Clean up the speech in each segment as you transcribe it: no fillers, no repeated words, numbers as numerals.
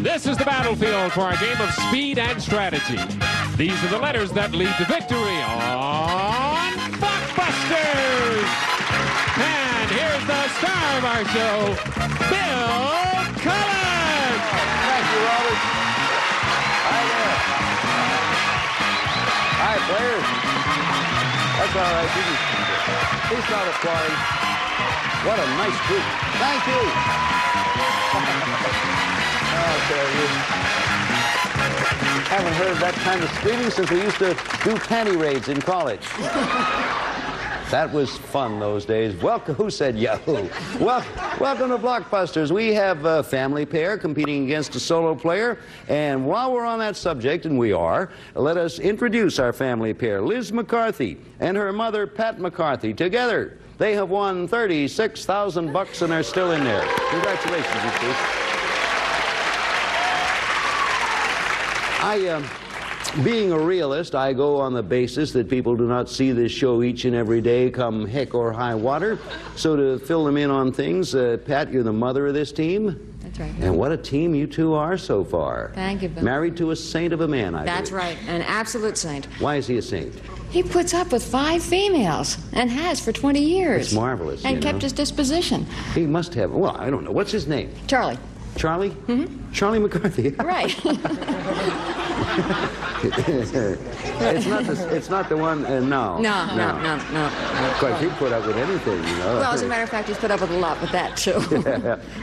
This is the battlefield for a game of speed and strategy. These are the letters that lead to victory on Blockbusters. And here's the star of our show, Bill Collins. Thank you, Robert. Hi there. Hi, players. That's all right. Please start applauding. What a nice group. Thank you. Haven't heard that kind of screaming since we used to do panty raids in college. That was fun those days. Welcome. Who said Yahoo? Welcome to Blockbusters. We have a family pair competing against a solo player. And while we're on that subject, and we are, let us introduce our family pair, Liz McCarthy and her mother, Pat McCarthy. Together, they have won $36,000 and are still in there. Congratulations, you two. Being a realist, I go on the basis that people do not see this show each and every day come heck or high water. So to fill them in on things, Pat, you're the mother of this team. That's right. And what a team you two are so far. Thank you, Bill. Married to a saint of a man, I That's believe. right, an absolute saint. Why is he a saint? He puts up with 5 females, and has for 20 years. It's marvelous, And you kept know. his disposition. He must have, well, I don't know. What's his name? Charlie. Charlie? Mm-hmm. Charlie McCarthy. Right. It's not the one, no. No. Of course, he put up with anything, you know. Well, as a matter of fact, he's put up with a lot with that, too.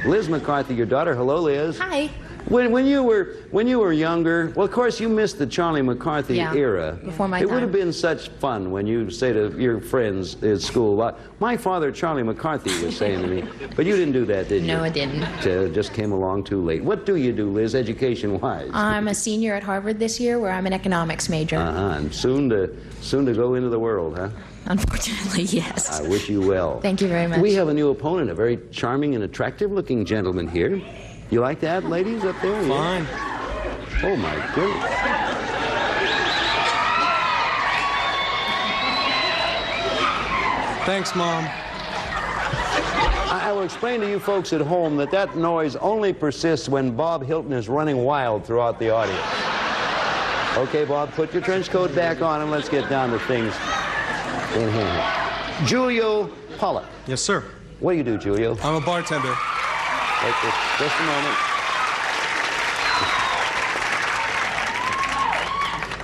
Liz McCarthy, your daughter. Hello, Liz. Hi. When you were younger, well, of course, you missed the Charlie McCarthy era. Before my It time. would have been such fun when you say to your friends at school, well, my father, Charlie McCarthy, was saying to me. But you didn't do that, did you? No, I didn't. Just came along too late. What do you do, Liz, education-wise? I'm a senior at Harvard this year, where I'm an economics major. And soon to go into the world, huh? Unfortunately, yes. I wish you well. Thank you very much. We have a new opponent, a very charming and attractive-looking gentleman here. You like that, ladies, up there? Fine. Yeah. Oh, my goodness. Thanks, Mom. I will explain to you folks at home that that noise only persists when Bob Hilton is running wild throughout the audience. Okay, Bob, put your trench coat back on and let's get down to things in hand. Julio Pollock. Yes, sir. What do you do, Julio? I'm a bartender. Wait, just a moment.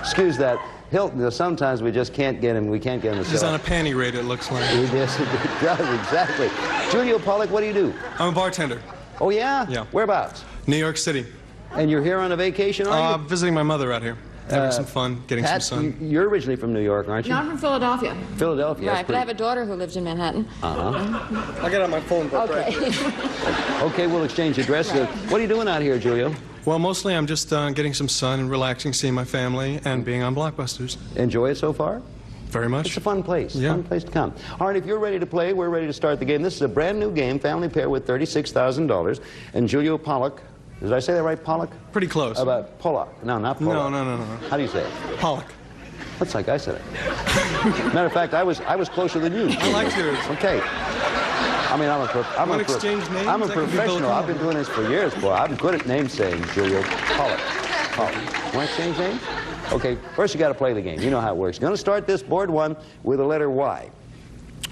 Excuse that. Hilton, sometimes we just can't get him. We can't get him to He's sell. on a panty raid, it looks like. Yes, it does, exactly. Julio Pollock, what do you do? I'm a bartender. Oh, yeah? Yeah. Whereabouts? New York City. And you're here on a vacation, are you? Visiting my mother out here. Having some fun, getting Pat, some sun. You're originally from New York, aren't you? No, I'm from Philadelphia. Philadelphia. Right, but I have a daughter who lives in Manhattan. Uh-huh. I got it on my phone book Okay. Okay, we'll exchange addresses. Right. What are you doing out here, Julio? Well, mostly I'm just getting some sun and relaxing, seeing my family, and being on Blockbusters. Enjoy it so far? Very much. It's a fun place. Yeah. Fun place to come. All right, if you're ready to play, we're ready to start the game. This is a brand new game, family pair with $36,000. And Julio Pollock, did I say that right, Pollock? Pretty close. About Pollock. No, not Pollock. No. How do you say it? Pollock. That's like I said it. Matter of fact, I was closer than you. I like yours. Okay. I mean, I'm Wanna exchange names? I'm a That could be Bill professional. I've been Collins. doing this for years, boy. I'm good at name saying, Julio Pollock. Want to exchange names? Okay, first you got to play the game. You know how it works. You're going to start this board one with the letter Y.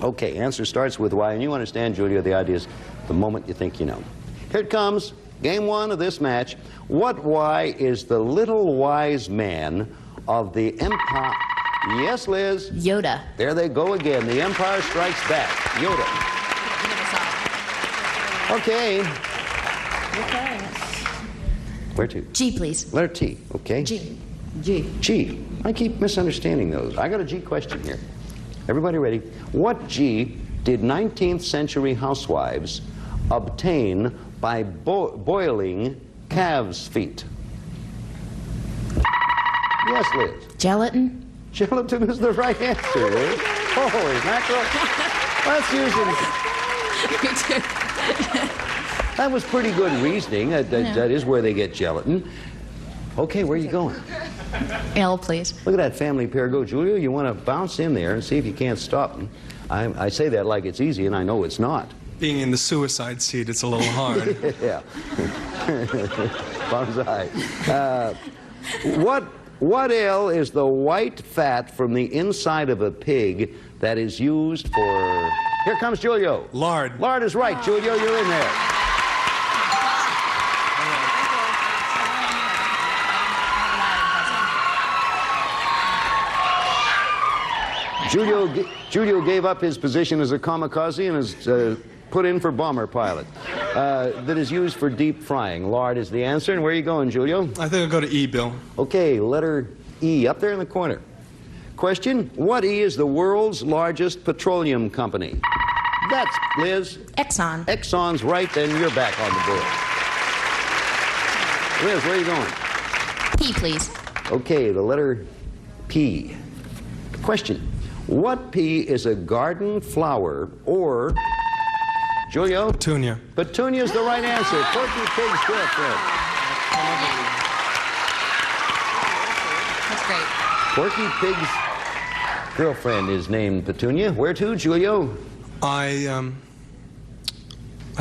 Okay, answer starts with Y, and you understand, Julio, the idea is the moment you think you know. Here it comes, game one of this match. What Y is the little wise man of the Empire? Yes, Liz. Yoda. There they go again. The Empire Strikes Back. Yoda. Okay. Okay. Where to? G, please. Letter T. Okay. G. G. G. I keep misunderstanding those. I got a G question here. Everybody ready? What G did 19th century housewives obtain by boiling calves' feet? Yes, Liz. Gelatin. Gelatin is the right answer, Liz. Holy mackerel. That's using... That was pretty good reasoning. That is where they get gelatin. Okay, where are you going? L, please. Look at that family pair go. Julio, you want to bounce in there and see if you can't stop them. I say that like it's easy, and I know it's not. Being in the suicide seat, it's a little hard. Yeah. Bonsai. What ale is the white fat from the inside of a pig that is used for... Here comes Julio. Lard. Lard is right. Julio, you're in there. Julio gave up his position as a kamikaze and is put in for bomber pilot. That is used for deep frying. Lard is the answer. And where are you going, Julio? I think I'll go to E, Bill. Okay, letter E, up there in the corner. Question, what E is the world's largest petroleum company? That's Liz. Exxon. Exxon's right, then you're back on the board. Liz, where are you going? P, please. Okay, the letter P. Question, what pea is a garden flower or... Julio? Petunia. Petunia is the right answer. Porky Pig's girlfriend. That's great. Porky Pig's girlfriend is named Petunia. Where to, Julio? I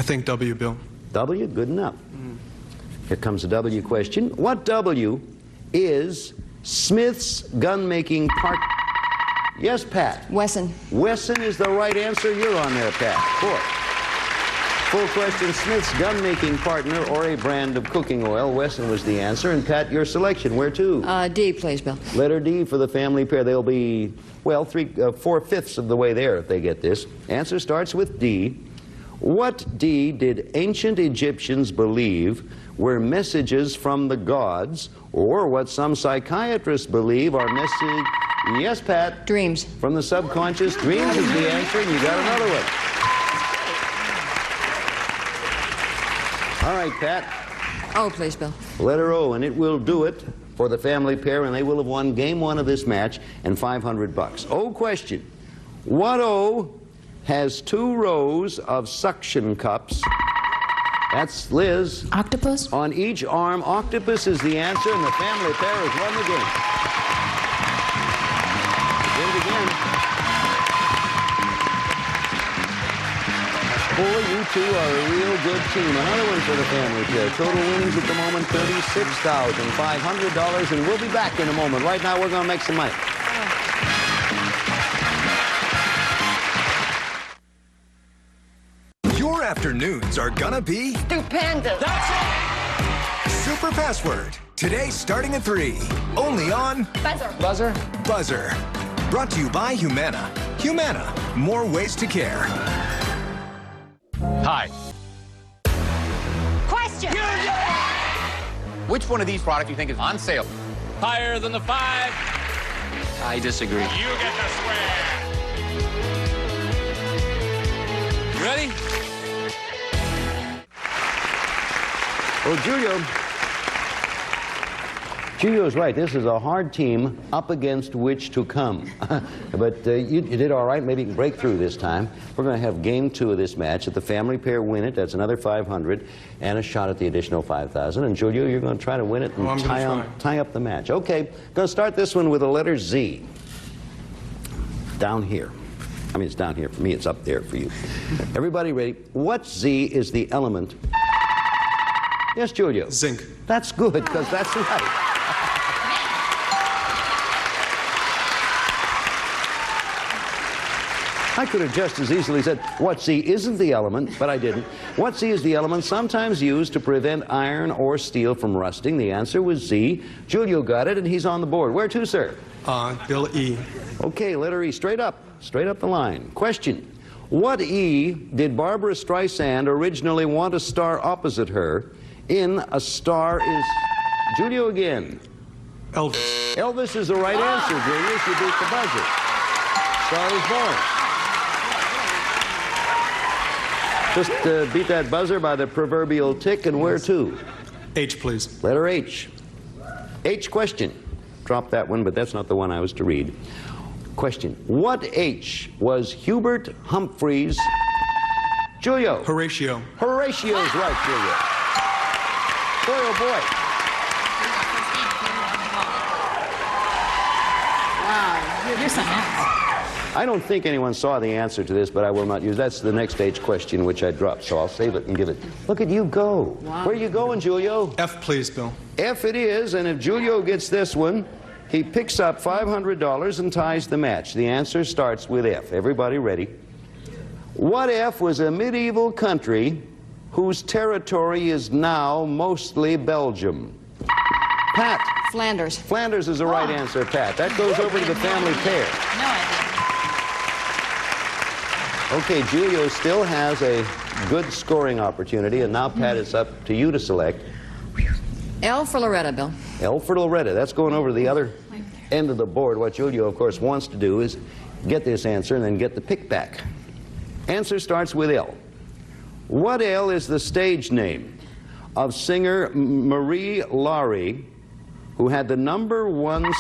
think W, Bill. W, good enough. Here comes a W question. What W is Smith's gun-making part... Yes, Pat. Wesson. Wesson is the right answer. You're on there, Pat. 4. Full question, Smith's gun-making partner or a brand of cooking oil. Wesson was the answer. And Pat, your selection. Where to? D, please, Bill. Letter D for the family pair. They'll be, well, 4/5 of the way there if they get this. Answer starts with D. What D did ancient Egyptians believe were messages from the gods, or what some psychiatrists believe are messages... Yes, Pat. Dreams. From the subconscious. Dreams is the answer, and you got another one. All right, Pat. O, please, Bill. Letter O, and it will do it for the family pair, and they will have won game 1 of this match and $500. O question. What O has 2 rows of suction cups? That's Liz. Octopus? On each arm, octopus is the answer, and the family pair has won the game. Begin again. Boy, you two are a real good team. Another one for the family pair. Total winnings at the moment, $36,500, and we'll be back in a moment. Right now, we're going to make some money. Your afternoons are gonna be Stupendous. That's it! Super Password. Today starting at 3. Only on Buzzer. Buzzer. Brought to you by Humana. Humana. More ways to care. Hi. Question. Which one of these products do you think is on sale? Higher than the 5. I disagree. You get the square. You ready? Well, Julio's right. This is a hard team up against which to come. But you did all right. Maybe you can break through this time. We're going to have game 2 of this match. If the family pair win it, that's another $500 and a shot at the additional $5,000. And Julio, you're going to try to win it and tie up the match. Okay, going to start this one with the letter Z. Down here. I mean, it's down here for me. It's up there for you. Everybody ready? What Z is the element? Yes, Julio. Zinc. That's good, because that's right. I could have just as easily said, what Z isn't the element, but I didn't. What Z is the element sometimes used to prevent iron or steel from rusting? The answer was Z. Julio got it, and he's on the board. Where to, sir? Bill, E. Okay, letter E, straight up the line. Question. What E did Barbara Streisand originally want to star opposite her in A Star Is... Julio again. Elvis. Elvis is the right answer, Julius. You beat the buzzer. Star is Born. Just beat that buzzer by the proverbial tick, and where to? H, please. Letter H. H question. Drop that one, but that's not the one I was to read. Question. What H was Hubert Humphrey's... Julio. Horatio. Horatio's right, Julio. Boy, oh boy. Wow, you're something else. I don't think anyone saw the answer to this, but I will not use. That's the next stage question, which I dropped, so I'll save it and give it. Look at you go. Wow. Where are you going, Julio? F, please, Bill. F it is, and if Julio gets this one, he picks up $500 and ties the match. The answer starts with F. Everybody ready? What F was a medieval country whose territory is now mostly Belgium? Pat. Flanders. Flanders is the right answer, Pat. That goes over to the family pair. No idea. Okay, Julio still has a good scoring opportunity, and now, Pat, it's up to you to select. L for Loretta, Bill. L for Loretta. That's going over to the other end of the board. What Julio, of course, wants to do is get this answer and then get the pick back. Answer starts with L. What L is the stage name of singer Marie Laure, who had the #1...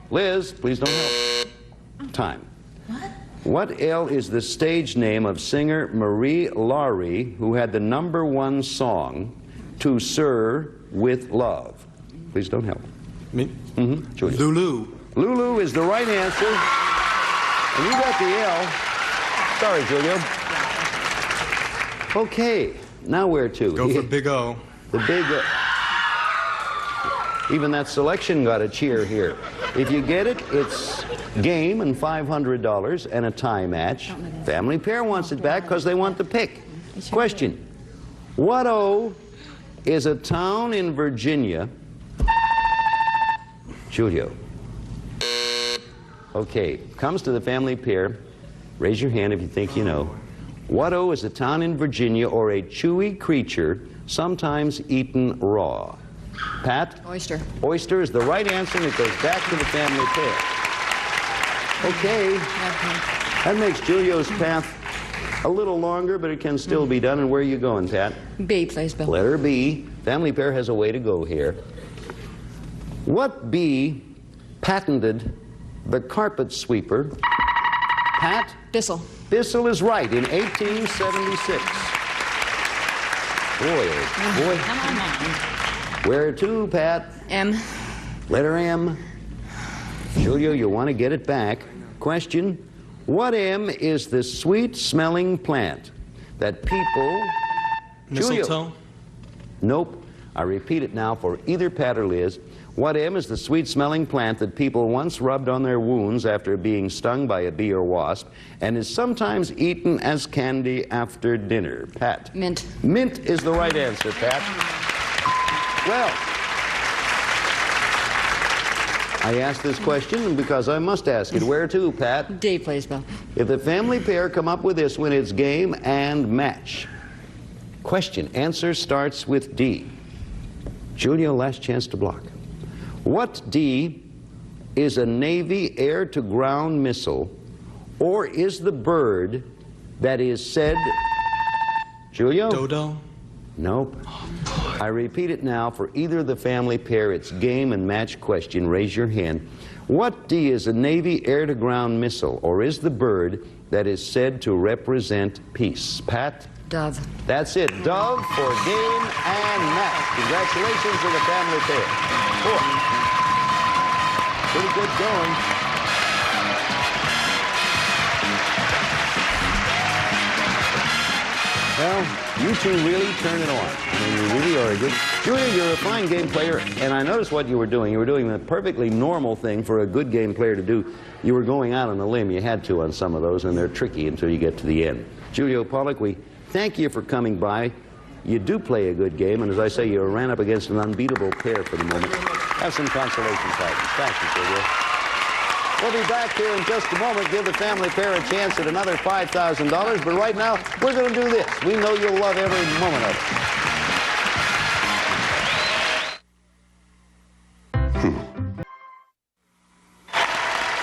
Liz, please don't help. Time. What L is the stage name of singer Marie Laure, who had the #1 song, To Sir with Love? Please don't help. Me? Mm-hmm. Julia. Lulu. Lulu is the right answer. And you got the L. Sorry, Julio. Okay, now where to? Go for Big O. The big... even that selection got a cheer here. If you get it, it's game and $500 and a tie match. Family pair wants it back because they want the pick. Question. What O is a town in Virginia? Julio. Okay, comes to the family pair. Raise your hand if you think you know. What O is a town in Virginia or a chewy creature, sometimes eaten raw? Pat? Oyster. Oyster is the right answer, and it goes back to the family pair. Okay. That makes Julio's path a little longer, but it can still be done. And where are you going, Pat? B, please, Bill. Letter B. Family pair has a way to go here. What bee patented the carpet sweeper? Pat? Bissell. Bissell is right in 1876. Boy, oh boy. Come on now. Where to, Pat? M. Letter M. Julio, you want to get it back. Question. What M is the sweet-smelling plant that people... Mistletoe. Julio. Nope. I repeat it now for either Pat or Liz. What M is the sweet-smelling plant that people once rubbed on their wounds after being stung by a bee or wasp and is sometimes eaten as candy after dinner? Pat. Mint. Mint is the right answer, Pat. Well, I asked this question because I must ask it. Where to, Pat? D, please, Bill. If the family pair come up with this one, it's game and match. Question. Answer starts with D. Julio, last chance to block. What D is a Navy air-to-ground missile, or is the bird that is said... Julio? Dodo. Nope. I repeat it now for either of the family pair. It's game and match question. Raise your hand. What D is a Navy air-to-ground missile, or is the bird that is said to represent peace? Pat? Dove. That's it. Dove for game and match. Congratulations to the family pair. Four. Pretty good going. Well, you two really turn it on. I mean, you really are a good... Julia, you're a fine game player, and I noticed what you were doing. You were doing the perfectly normal thing for a good game player to do. You were going out on a limb. You had to on some of those, and they're tricky until you get to the end. Julio Pollock, we thank you for coming by. You do play a good game, and as I say, you ran up against an unbeatable pair for the moment. Have some consolation prizes. Thank you, Julio. We'll be back here in just a moment. Give the family pair a chance at another $5,000. But right now, we're going to do this. We know you'll love every moment of it.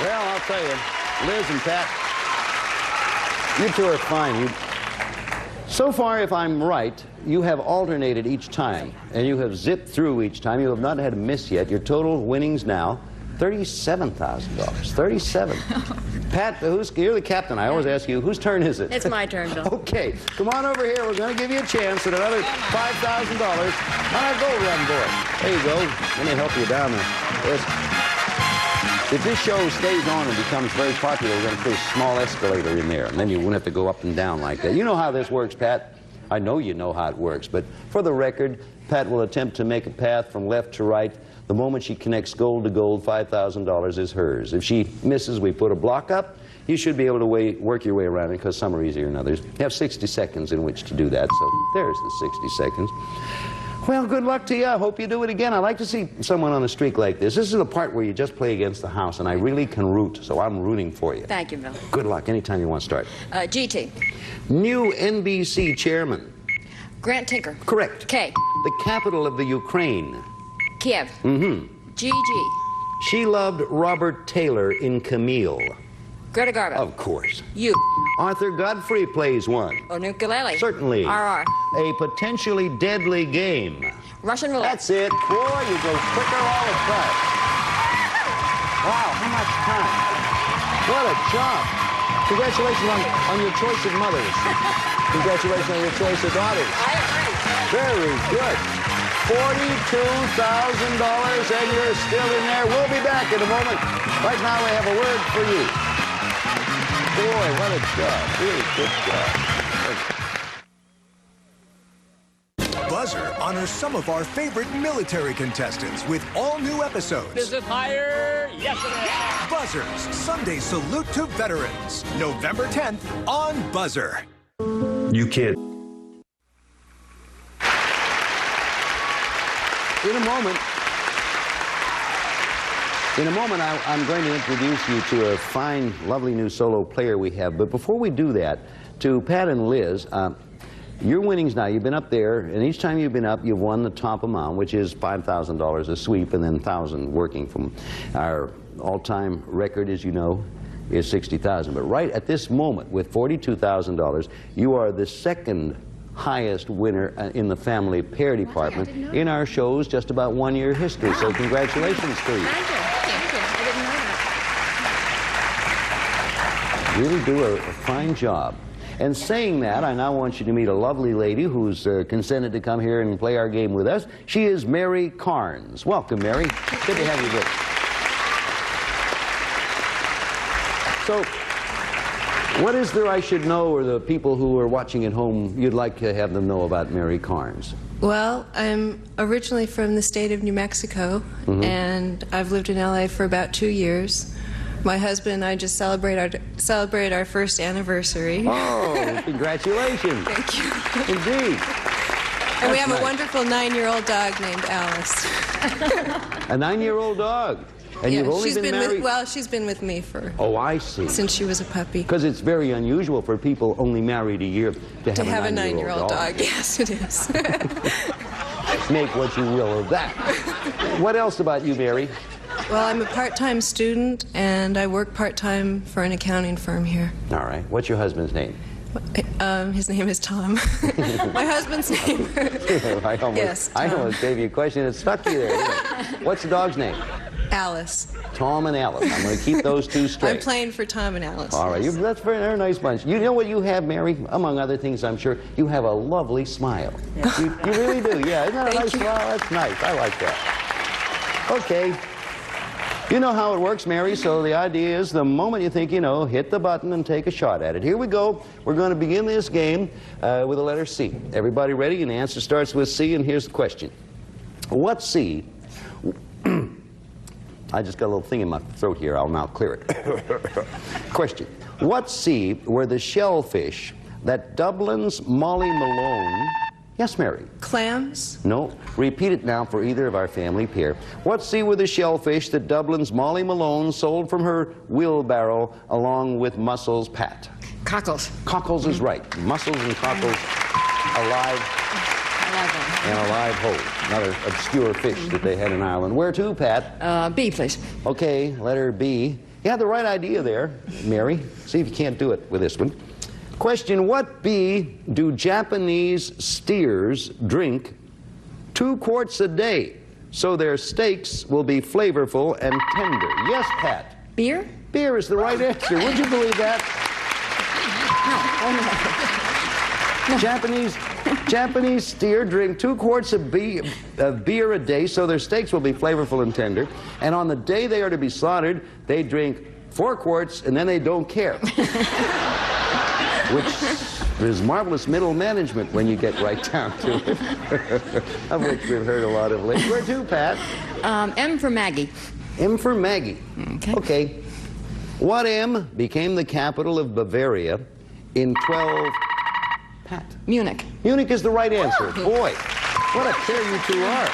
Well, I'll tell you, Liz and Pat, you two are fine. So far, if I'm right, you have alternated each time, and you have zipped through each time. You have not had a miss yet. Your total winnings now, $37,000. 37. Pat, you're the captain. I always ask you, whose turn is it? It's my turn, Bill. Okay, come on over here. We're going to give you a chance at another $5,000 on our gold run board. There you go. Let me help you down there. Yes. If this show stays on and becomes very popular, we're going to put a small escalator in there, and then you won't have to go up and down like that. You know how this works, Pat? I know you know how it works, but for the record, Pat will attempt to make a path from left to right. The moment she connects gold to gold, $5,000 is hers. If she misses, we put a block up. You should be able to work your way around it, because some are easier than others. You have 60 seconds in which to do that, so there's the 60 seconds. Well, good luck to you. I hope you do it again. I like to see someone on a streak like this. This is the part where you just play against the house, and I really can root, so I'm rooting for you. Thank you, Bill. Good luck. Anytime you want to start. GT. New NBC chairman. Grant Tinker. Correct. K. The capital of the Ukraine. Kiev. Mm-hmm. GG. She loved Robert Taylor in Camille. Greta Garbo. Of course. U. Arthur Godfrey plays one. Or ukulele. Certainly. RR. A potentially deadly game. Russian roulette. That's it. Boy, you go quicker all the time. Wow, how much time? What a job. Congratulations on your choice of mothers. Congratulations on your choice of daughters. I agree. Very good. $42,000, and you're still in there. We'll be back in a moment. Right now, we have a word for you. Boy, what a job. Really good job. Buzzer honors some of our favorite military contestants with all new episodes. Is it higher? Yes, it is. Buzzers, Sunday Salute to Veterans. November 10th on Buzzer. You kid. In a moment, I'm going to introduce you to a fine, lovely new solo player we have. But before we do that, to Pat and Liz, your winnings now, you've been up there, and each time you've been up, you've won the top amount, which is $5,000 a sweep, and then $1,000 working from our all-time record, as you know, is $60,000. But right at this moment, with $42,000, you are the second highest winner in the family pair department in our show's just about 1 year history. So congratulations to you. Thank you. Thank you. I didn't know that. Really do a fine job. And saying that, I now want you to meet a lovely lady who's consented to come here and play our game with us. She is Mary Carnes. Welcome, Mary. Good to have you with us. So, what is there I should know, or the people who are watching at home, you'd like to have them know about Mary Carnes? Well, I'm originally from the state of New Mexico, and I've lived in LA for about 2 years. My husband and I just celebrated our first anniversary. Oh, congratulations. Thank you. Indeed. And we have a wonderful 9-year-old dog named Alice. A 9-year-old dog. And yeah, you've only been married? Well, she's been with me Oh, I see. since she was a puppy. Because it's very unusual for people only married a year to have a a 9-year-old dog. Yes, it is. Make what you will of that. What else about you, Mary? Well, I'm a part-time student, and I work part-time for an accounting firm here. All right. What's your husband's name? His name is Tom. My husband's name. I almost gave you a question that stuck you there. What's the dog's name? Alice. Tom and Alice. I'm going to keep those two straight. I'm playing for Tom and Alice. All right. Yes. That's very nice bunch. You know what you have, Mary? Among other things, I'm sure, you have a lovely smile. Yeah. You really do. Yeah. Isn't that a nice smile? That's nice. I like that. Okay. You know how it works, Mary, so the idea is the moment you think you know, hit the button and take a shot at it. Here we go. We're going to begin this game with the letter C. Everybody ready? And the answer starts with C, and here's the question. What C... I just got a little thing in my throat here. I'll now clear it. Question. What sea were the shellfish that Dublin's Molly Malone... Yes, Mary? Clams? No. Repeat it now for either of our family pair. What sea were the shellfish that Dublin's Molly Malone sold from her wheelbarrow along with mussels, Pat? Cockles. Cockles is right. Mussels and cockles alive. And a live hole. Another obscure fish that they had in Ireland. Where to, Pat? B, please. Okay, letter B. You had the right idea there, Mary. See if you can't do it with this one. Question, what bee do Japanese steers drink 2 quarts a day so their steaks will be flavorful and tender? Yes, Pat. Beer? Beer is the right answer. Would you believe that? No. Japanese Japanese steer drink 2 quarts of beer a day so their steaks will be flavorful and tender. And on the day they are to be slaughtered, they drink 4 quarts and then they don't care. Which is marvelous middle management when you get right down to it. Of which we've heard a lot of late. Where to, Pat? M for Maggie. M for Maggie. Okay. What M became the capital of Bavaria in 12... Pat. Munich. Munich is the right answer. Boy, what a pair you two are.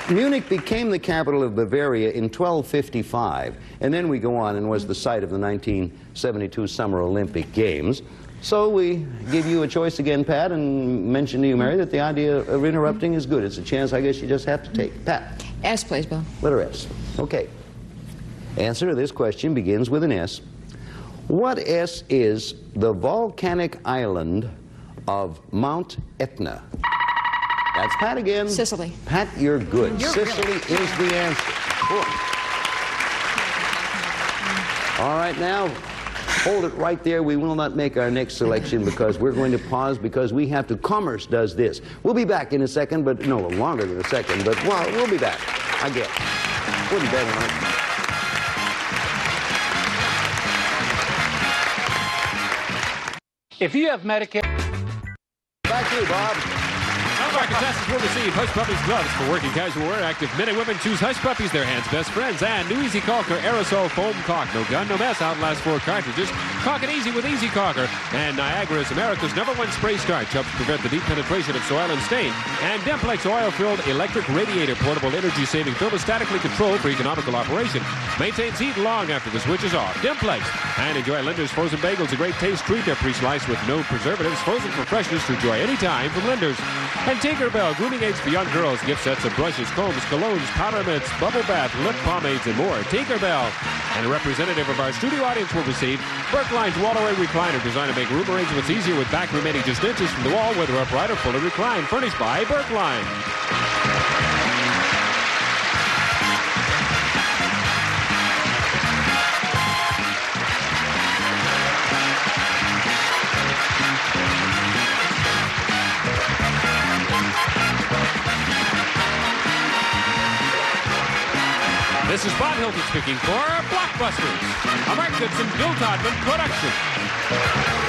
Munich became the capital of Bavaria in 1255, and then we go on and was the site of the 1972 Summer Olympic Games. So we give you a choice again, Pat, and mention to you, Mary, that the idea of interrupting is good. It's a chance I guess you just have to take. Pat. S, please, Bill. Letter S. Okay. Answer to this question begins with an S. What S is the volcanic island of Mount Etna? That's Pat again. Sicily. Pat, you're good. Sicily is the answer. Cool. All right, now, hold it right there. We will not make our next selection because we're going to pause because we have to. Commerce does this. We'll be back in a second, but no, longer than a second, but well, we'll be back, I guess. Wouldn't bet on it. If you have Medicare... Back to you, Bob. Some of our contestants will receive Hush Puppies gloves for working casual wear. Active men and women choose Hush Puppies, their hands' best friends. And new Easy Caulker Aerosol Foam Caulk. No gun, no mess. Outlast 4 cartridges. Caulk it easy with Easy Caulker. And Niagara is America's #1 spray starch. Helps prevent the deep penetration of soil and stain. And Demplex oil-filled electric radiator. Portable energy-saving thermostatically controlled for economical operation. Maintains heat long after the switch is off. Demplex. And enjoy Linder's frozen bagels. A great taste treat. They're pre-sliced with no preservatives. Frozen for freshness to enjoy anytime from Linder's. And Tinkerbell, grooming aids for young girls, gift sets of brushes, combs, colognes, powder mints, bubble bath, lip pomades, and more. Tinkerbell. And a representative of our studio audience will receive Berkline's Wall-Away Recliner, designed to make room arrangements easier with back remaining just inches from the wall, whether upright or fully reclined, furnished by Berkline. This is Bob Hilton speaking for Blockbusters, a Mark Goodson, Bill Todman production.